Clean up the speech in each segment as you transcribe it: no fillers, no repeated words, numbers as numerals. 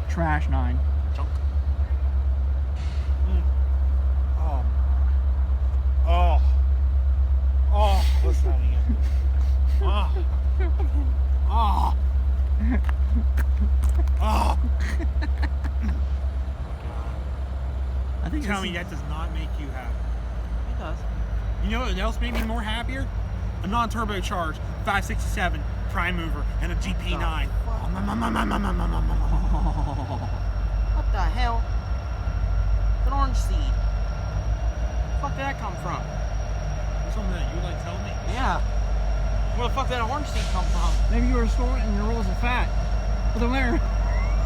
Trash 9. Junk. Oh, what's that again? Oh. Oh. Oh. I think Tell me that does not make you happy. It does. You know what else made me more happier? A non-turbocharged 567 prime mover and a GP9. What the hell? It's an orange seed. Where the fuck did that come from? Something that you like telling me? Yeah. Where the fuck did that orange seed come from? Maybe you were storing it in your rolls of fat for the winter.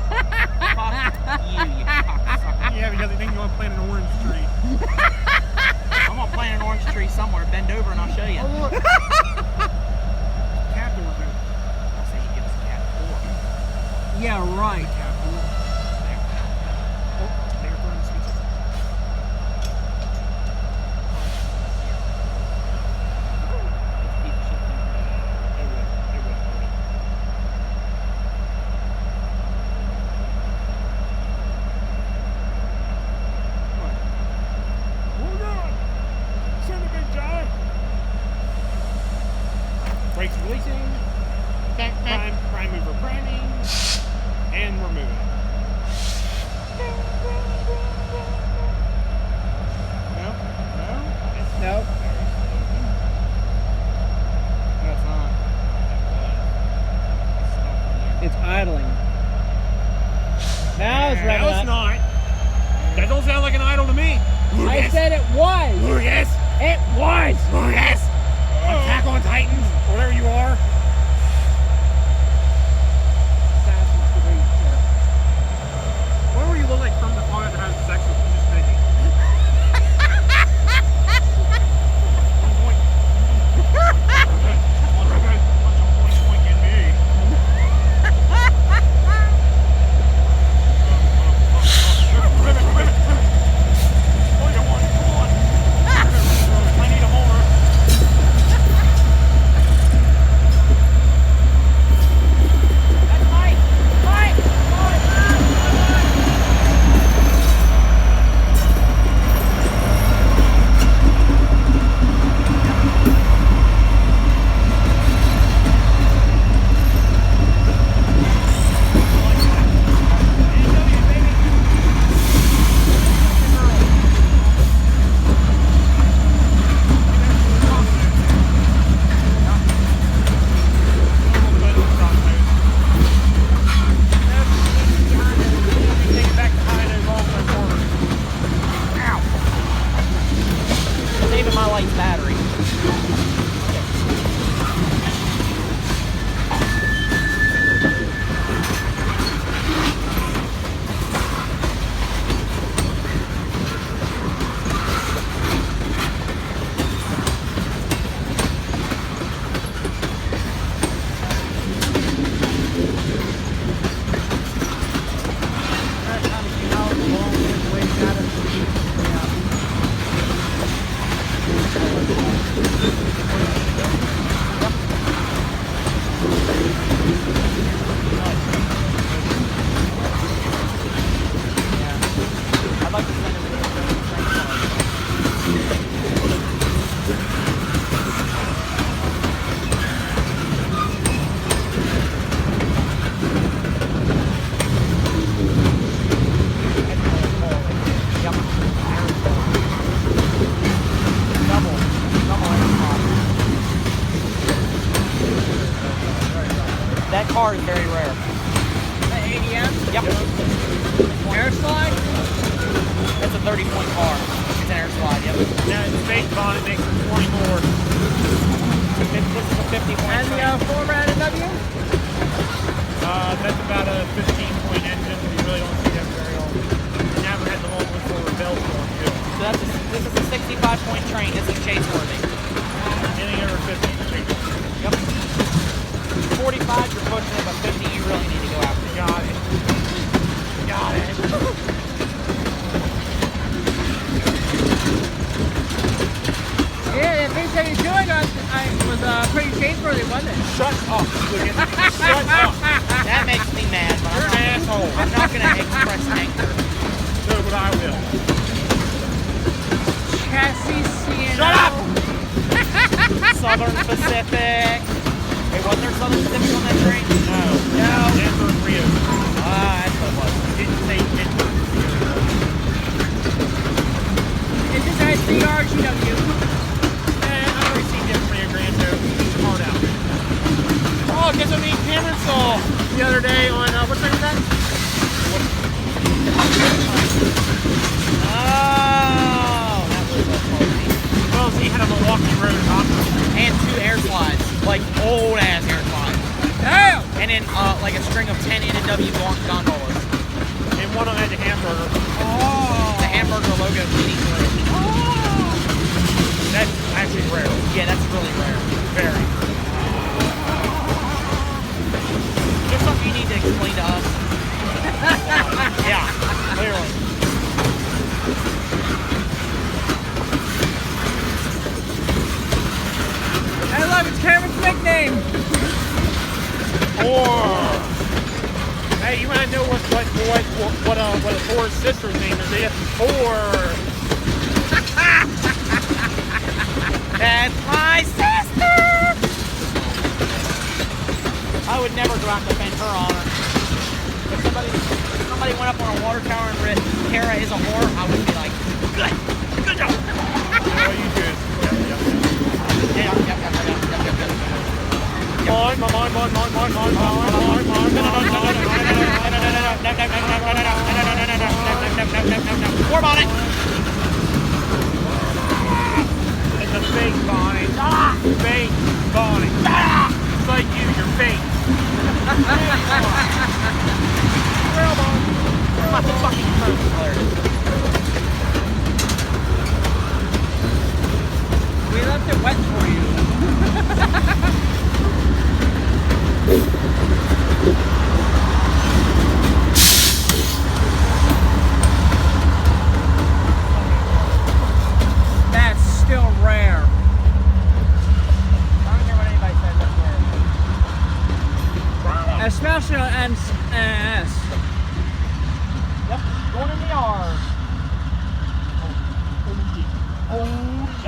Fuck you cocksucker. Yeah, because I think you want to plant an orange tree. I'm gonna plant an orange tree somewhere. Bend over and I'll show you. Oh, look. Cab door boot. I'll say you give us a cat door. Yeah, right. Cab door. There. Oh, they're throwing the switches. Brakes releasing, prime mover priming, and we're moving. No? Nope. That's not. It's idling. Now it's No, revving it's up. not. That don't sound like an idle to me. I said it was. Oh, yes. It was. Oh, yes. Attack on Titans, whatever you are. What were you look like from the car that has sex with Miss Peggy? That car is very rare. The ADM? Yep. Air slide? That's a 30-point car. It's an air slide, yep. Yeah, the fakebonnet makes it 20 more. This is a 50-point And the format NW? That's about a 15-point engine. You really don't see that very often. You never had the long one for rebel form, too. So this is a 65-point train. This is chase worthy. Anything over 50 is chase. Yep. 45, you're pushing it, but 50, you really need to go after. Got it. Got it. Yeah, the V72 was pretty chase-worthy, wasn't it? Shut up. Shut up. That makes me mad. But You're an asshole. I'm not going to hate Pacific. Wait, wasn't there Southern Pacific on that train? No. No. Denver and Rio. Ah, that's what it was. Didn't say Denver. Is this SDR GW? I've already seen Denver Rio Grande, so it's hard out. Oh, guess what me and Cameron saw the other day on, what train was that? Oh, that was a party. Well, he had a Milwaukee Road opera. And 2 air slides, like old ass air slides. Damn! And then like a string of 10 N&W gondolas. And one of them had the hamburger. Oh. The hamburger logo feeding through. Oh. That's actually rare. Yeah, that's really rare. Very. Just something you need to explain to us. Yeah, clearly. I love it's Cameron's nickname. Or, hey, you want to know what a Thor's sister's name is? They have Thor. That's my sister! I would never go out and defend her honor. If somebody went up on a water tower and read Kara is a whore, I would be like, good job. Oh, you good. Yep. War bonnet! It's a fake bonnet. Fake bonnet. It's like you're fake. Real bonnet. My fucking phone is hilarious. We left it wet for you. That's still rare. I don't care what anybody says, that's rare. Especially on NS. Yep, going in the yard. Oh.